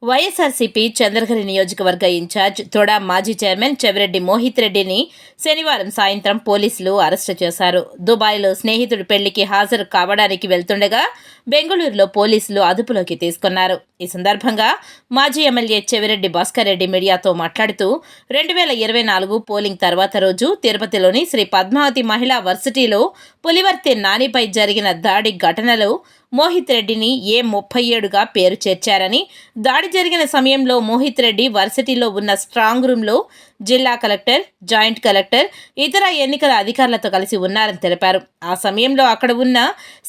వైఎస్ఆర్సీపీ చంద్రగిరి నియోజకవర్గ ఇన్ఛార్జ్ తొడా మాజీ చైర్మన్ చెవిరెడ్డి మోహిత్ రెడ్డిని శనివారం సాయంత్రం పోలీసులు అరెస్టు చేశారు. దుబాయ్లో స్నేహితుడి పెళ్లికి హాజరు కావడానికి వెళ్తుండగా బెంగళూరులో పోలీసులు అదుపులోకి తీసుకున్నారు. ఈ సందర్భంగా మాజీ ఎమ్మెల్యే చెవిరెడ్డి భాస్కర్ రెడ్డి మీడియాతో మాట్లాడుతూ 2024 పోలింగ్ తర్వాత రోజు తిరుపతిలోని శ్రీ పద్మావతి మహిళా వర్సిటీలో పులివర్తె నానిపై జరిగిన దాడి ఘటనలో మోహిత్ రెడ్డిని A37గా పేరు చేర్చారని, దాడి జరిగిన సమయంలో మోహిత్ రెడ్డి వర్సిటీలో ఉన్న స్ట్రాంగ్ రూమ్లో జిల్లా కలెక్టర్, జాయింట్ కలెక్టర్, ఇతర ఎన్నికల అధికారులతో కలిసి ఉన్నారని తెలిపారు. ఆ సమయంలో అక్కడ ఉన్న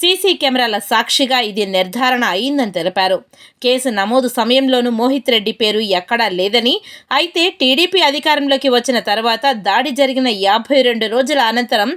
సీసీ కెమెరాల సాక్షిగా ఇది నిర్ధారణ అయిందని తెలిపారు. కేసు నమోదు సమయంలోనూ మోహిత్ రెడ్డి పేరు ఎక్కడా లేదని, అయితే టీడీపీ అధికారంలోకి వచ్చిన తర్వాత దాడి జరిగిన 52 రోజుల అనంతరం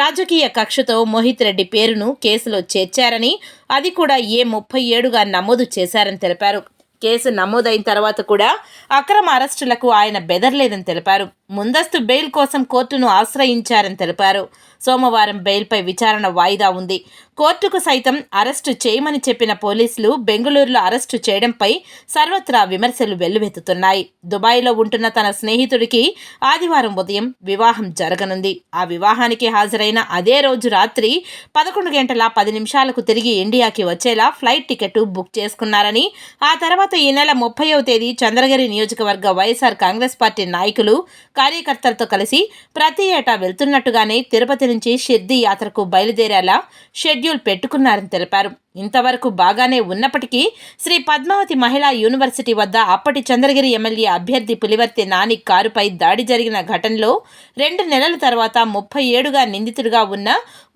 రాజకీయ కక్షతో మోహిత్ రెడ్డి పేరును కేసులో చేర్చారని, అది కూడా A37గా నమోదు చేశారని తెలిపారు. కేసు నమోదైన తర్వాత కూడా అక్రమ అరెస్టులకు ఆయన బెదరలేదని తెలిపారు. ముందస్తు బెయిల్ కోసం కోర్టును ఆశ్రయించారని తెలిపారు. సోమవారం బెయిల్పై విచారణ వాయిదా ఉంది. కోర్టుకు సైతం అరెస్టు చేయమని చెప్పిన పోలీసులు బెంగళూరులో అరెస్టు చేయడంపై సర్వత్రా విమర్శలు వెల్లువెత్తుతున్నాయి. దుబాయ్లో ఉంటున్న తన స్నేహితుడికి ఆదివారం ఉదయం వివాహం జరగనుంది. ఆ వివాహానికి హాజరైన అదే రోజు రాత్రి 11:10 తిరిగి ఇండియాకి వచ్చేలా ఫ్లైట్ టికెట్ బుక్ చేసుకున్నారని, ఆ తర్వాత ఈ నెల 30వ తేదీ చంద్రగిరి నియోజకవర్గ వైఎస్ఆర్ కాంగ్రెస్ పార్టీ నాయకులు, కార్యకర్తలతో కలిసి ప్రతి ఏటా వెళ్తున్నట్టుగానే తిరుపతి నుంచి షిర్దీ యాత్రకు బయలుదేరేలా షెడ్యూల్ పెట్టుకున్నారని తెలిపారు. ఇంతవరకు బాగానే ఉన్నప్పటికీ శ్రీ పద్మావతి మహిళా యూనివర్సిటీ వద్ద అప్పటి చంద్రగిరి ఎమ్మెల్యే అభ్యర్థి పులివర్తె నాని కారుపై దాడి జరిగిన ఘటనలో 2 నెలల తర్వాత 37గా నిందితుడిగా ఉన్న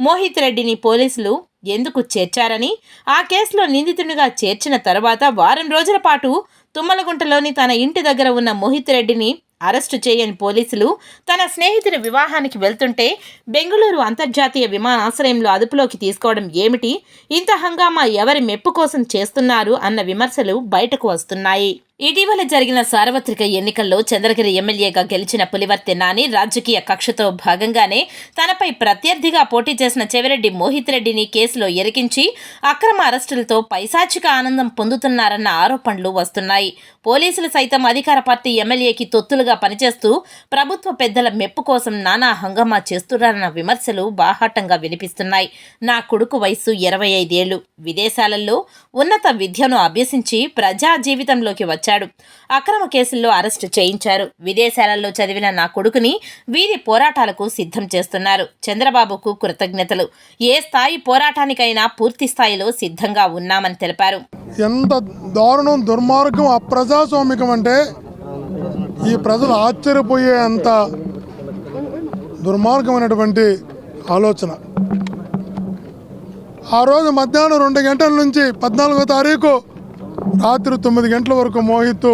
మోహిత్ రెడ్డిని పోలీసులు ఎందుకు చేర్చారని, ఆ కేసులో నిందితుడిగా చేర్చిన తర్వాత వారం రోజుల పాటు తుమ్మలగుంటలోని తన ఇంటి దగ్గర ఉన్న మోహిత్ రెడ్డిని అరెస్టు చేయని పోలీసులు తన స్నేహితుడి వివాహానికి వెళ్తుంటే బెంగళూరు అంతర్జాతీయ విమానాశ్రయంలో అదుపులోకి తీసుకోవడం ఏమిటి, ఇంత హంగామా ఎవరి మెప్పు కోసం చేస్తున్నారు అన్న విమర్శలు బయటకు వస్తున్నాయి. ఇటీవల జరిగిన సార్వత్రిక ఎన్నికల్లో చంద్రగిరి ఎమ్మెల్యేగా గెలిచిన పులివర్తె నాని రాజకీయ కక్షతో భాగంగానే తనపై ప్రత్యర్థిగా పోటీ చేసిన చెవిరెడ్డి మోహిత్ రెడ్డిని కేసులో ఇరికించి అక్రమ అరెస్టులతో పైశాచిక ఆనందం పొందుతున్నారన్న ఆరోపణలు వస్తున్నాయి. పోలీసులు సైతం అధికార పార్టీ ఎమ్మెల్యేకి తొత్తులుగా పనిచేస్తూ ప్రభుత్వ పెద్దల మెప్పు కోసం నానా హంగామా చేస్తున్నారన్న విమర్శలు బాహాటంగా వినిపిస్తున్నాయి. నా కొడుకు వయసు 25 ఏళ్లు, విదేశాలలో ఉన్నత విద్యను అభ్యసించి ప్రజా జీవితంలోకి వచ్చాడు. అక్రమ కేసుల్లో అరెస్టు చేయించారు. విదేశాలలో చదివిన నా కొడుకుని వీరి పోరాటాలకు సిద్ధం చేస్తున్నారు. చంద్రబాబుకు కృతజ్ఞతలు. ఏ స్థాయి పోరాటానికైనా పూర్తి స్థాయిలో సిద్ధంగా ఉన్నామని తెలిపారు. ఎంత దారుణం, దుర్మార్గం, అప్రజాస్వామికం అంటే ఈ ప్రజలు ఆశ్చర్యపోయే అంత దుర్మార్గమైనటువంటి ఆలోచన. ఆ రోజు మధ్యాహ్నం 2 గంటల నుంచి 14వ తారీఖు రాత్రి 9 గంటల వరకు మోహిత్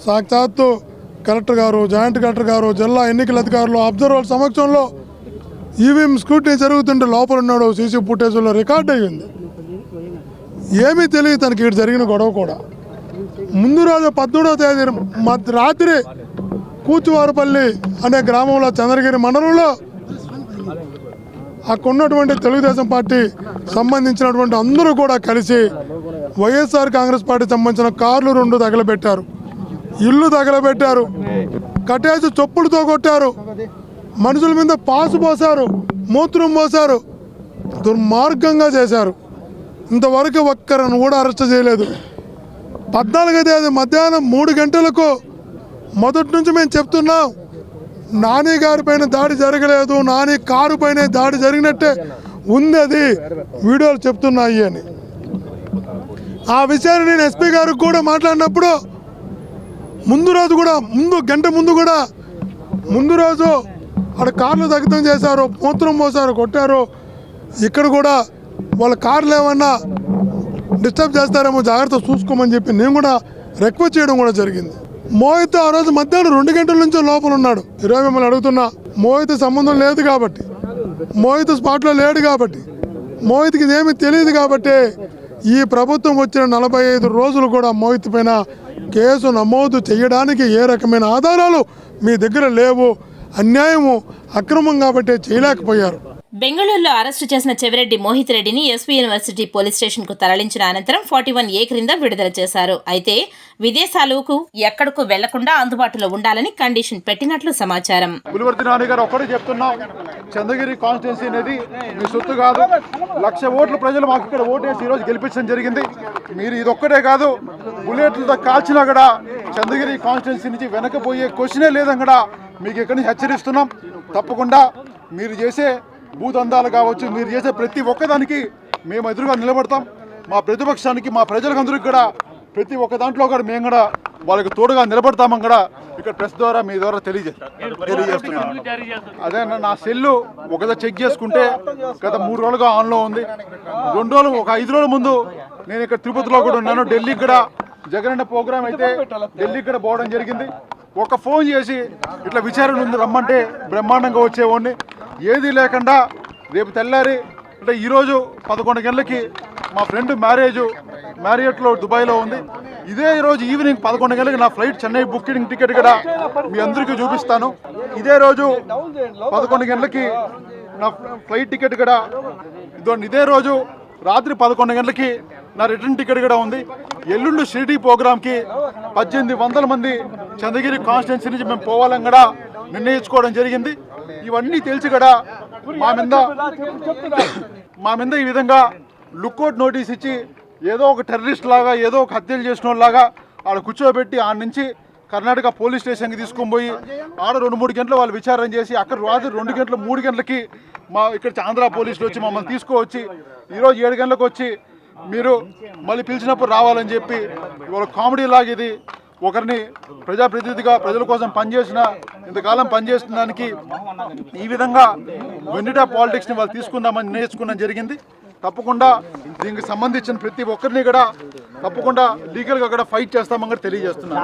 సాక్షాత్తు కలెక్టర్ గారు, జాయింట్ కలెక్టర్ గారు, జిల్లా ఎన్నికల అధికారులు, అబ్జర్వర్ల సమక్షంలో ఈవీఎం స్క్రూటినీ జరుగుతుంటే లోపల ఉన్నాడు. సీసీ ఫుటేజ్లో రికార్డ్ అయ్యింది. ఏమీ తెలియదు తనకి ఇటు జరిగిన గొడవ కూడా. ముందు రోజు 18వ తేదీ రాత్రి కూచువారపల్లి అనే గ్రామంలో చంద్రగిరి మండలంలో అక్కడ ఉన్నటువంటి తెలుగుదేశం పార్టీ సంబంధించినటువంటి అందరూ కూడా కలిసి వైఎస్ఆర్ కాంగ్రెస్ పార్టీ సంబంధించిన కార్లు 2 తగలబెట్టారు, ఇల్లు తగలబెట్టారు, కట్టేసి చొప్పులతో కొట్టారు, మనుషుల మీద పాసు పోసారు, మూత్రం పోసారు, దుర్మార్గంగా చేశారు. ఇంతవరకు ఒక్కరిని కూడా అరెస్ట్ చేయలేదు. 14వ తేదీ మధ్యాహ్నం 3 గంటలకు మొదటి నుంచి మేము చెప్తున్నాం, నాని గారి పైన దాడి జరగలేదు, నాని కారు పైన దాడి జరిగినట్టే ఉంది, అది వీడియోలు చెప్తున్నాయి అని. ఆ విషయాన్ని నేను ఎస్పీ గారికి కూడా మాట్లాడినప్పుడు గంట ముందు రోజు అక్కడ కార్లు దగ్ధం చేశారు, మూత్రం పోసారు, కొట్టారు. ఇక్కడ కూడా వాళ్ళ కార్లు ఏమన్నా డిస్టర్బ్ చేస్తారేమో జాగ్రత్త చూసుకోమని చెప్పి నేను కూడా రిక్వెస్ట్ చేయడం కూడా జరిగింది. మోహిత్ ఆ రోజు మధ్యాహ్నం 2 గంటల నుంచి లోపల ఉన్నాడు. ఈరోజు మిమ్మల్ని అడుగుతున్నా, మోహిత్ సంబంధం లేదు కాబట్టి, మోహిత్ స్పాట్లో లేడు కాబట్టి, మోహిత్కి ఇదేమీ తెలియదు కాబట్టి ఈ ప్రభుత్వం వచ్చిన 45 రోజులు కూడా మోహిత్ పైన కేసు నమోదు చేయడానికి ఏ రకమైన ఆధారాలు మీ దగ్గర లేవు. అన్యాయము, అక్రమం కాబట్టి చేయలేకపోయారు. బెంగళూరులో అరెస్టు చేసిన చెవిరెడ్డి మోహిత్ రెడ్డిని ఎస్వీ యూనివర్సిటీ పోలీస్ స్టేషన్కు తరలించిన అనంతరం 41A క్రింద విడుదల చేశారు. అయితే విదేశాలకు ఎక్కడకు వెళ్లకుండా అందుబాటులో ఉండాలని కండిషన్ పెట్టినట్లు సమాచారం. పులివర్తి నాని గారు ఒక్కడే చెప్తున్నాం, చంద్రగిరి కాన్స్టిట్యున్సీ అనేది మీ సొత్తు కాదు. 1,00,000 ఓట్లు ప్రజలు మాకు ఇక్కడ ఓటేసి ఈరోజు గెలిపించడం జరిగింది. మీరు ఇది ఒక్కటే కాదు, బుల్లెట్లతో కాల్చినా కూడా చంద్రగిరి కాన్స్టిట్యున్సీ నుంచి వెనకపోయే క్వశ్చనే లేదని మీకు ఇక్కడి నుంచి హెచ్చరిస్తున్నాం. తప్పకుండా మీరు చేసే భూదందాలు కావచ్చు, మీరు చేసే ప్రతి ఒక్కదానికి మేము ఎదురుగా నిలబడతాం. మా ప్రతిపక్షానికి, మా ప్రజలందరికీ కూడా ప్రతి ఒక్క దాంట్లో కూడా మేము కూడా వాళ్ళకి తోడుగా నిలబడతామని కూడా ఇక్కడ ప్రెస్ ద్వారా మీ ద్వారా తెలియజేస్తున్నాను. అదే నా సెల్లు ఒకదా చెక్ చేసుకుంటే గత 3 రోజులుగా ఆన్లో ఉంది. 2 రోజులు, ఒక 5 రోజుల ముందు నేను ఇక్కడ తిరుపతిలో కూడా ఉన్నాను. ఢిల్లీకి కూడా జగనన్న ప్రోగ్రామ్ అయితే ఢిల్లీకి కూడా పోవడం జరిగింది. ఒక ఫోన్ చేసి ఇట్లా విచారణ ఉంది రమ్మంటే బ్రహ్మాండంగా వచ్చేవాడిని. ఏది లేకుండా రేపు తెల్లారి అంటే ఈరోజు 11 గంటలకి మా ఫ్రెండ్ మ్యారియట్లో దుబాయ్లో ఉంది. ఇదే ఈరోజు ఈవినింగ్ 11 గంటలకి నా ఫ్లైట్ చెన్నై బుకింగ్ టికెట్ కూడా మీ అందరికీ చూపిస్తాను. ఇదే రోజు 11 గంటలకి నా ఫ్లైట్ టికెట్ కూడా ఇదే రోజు రాత్రి 11 గంటలకి నా రిటర్న్ టికెట్ కూడా ఉంది. ఎల్లుండి షిరిడీ ప్రోగ్రామ్కి 1800 మంది చంద్రగిరి కాన్స్టిట్యున్సీ నుంచి మేము పోవాలని కూడా నిర్ణయించుకోవడం జరిగింది. ఇవన్నీ తెలిసి కూడా మా మీద ఈ విధంగా లుక్అవుట్ నోటీస్ ఇచ్చి ఏదో ఒక టెర్రరిస్ట్ లాగా, ఏదో ఒక హత్యలు చేసిన వాళ్ళలాగా ఆడ కూర్చోబెట్టి ఆడ నుంచి కర్ణాటక పోలీస్ స్టేషన్కి తీసుకొని పోయి ఆడ 2-3 గంటలు వాళ్ళు విచారణ చేసి అక్కడ రాత్రి 2 గంటలు 3 గంటలకి మా ఇక్కడ ఆంధ్ర పోలీసులు వచ్చి మమ్మల్ని తీసుకువచ్చి ఈరోజు 7 గంటలకు వచ్చి మీరు మళ్ళీ పిలిచినప్పుడు రావాలని చెప్పి ఇవాళ కామెడీ లాగా ఇది. ఒకరిని ప్రజాప్రతినిధిగా ప్రజల కోసం ఇంతకాలం పనిచేస్తున్న దానికి ఈ విధంగా వెన్నిటా పాలిటిక్స్ని వాళ్ళు తీసుకుందామని నిర్ణయించుకోవడం జరిగింది. తప్పకుండా దీనికి సంబంధించిన ప్రతి ఒక్కరిని కూడా తప్పకుండా లీగల్గా కూడా ఫైట్ చేస్తామని కూడా తెలియజేస్తున్నాను.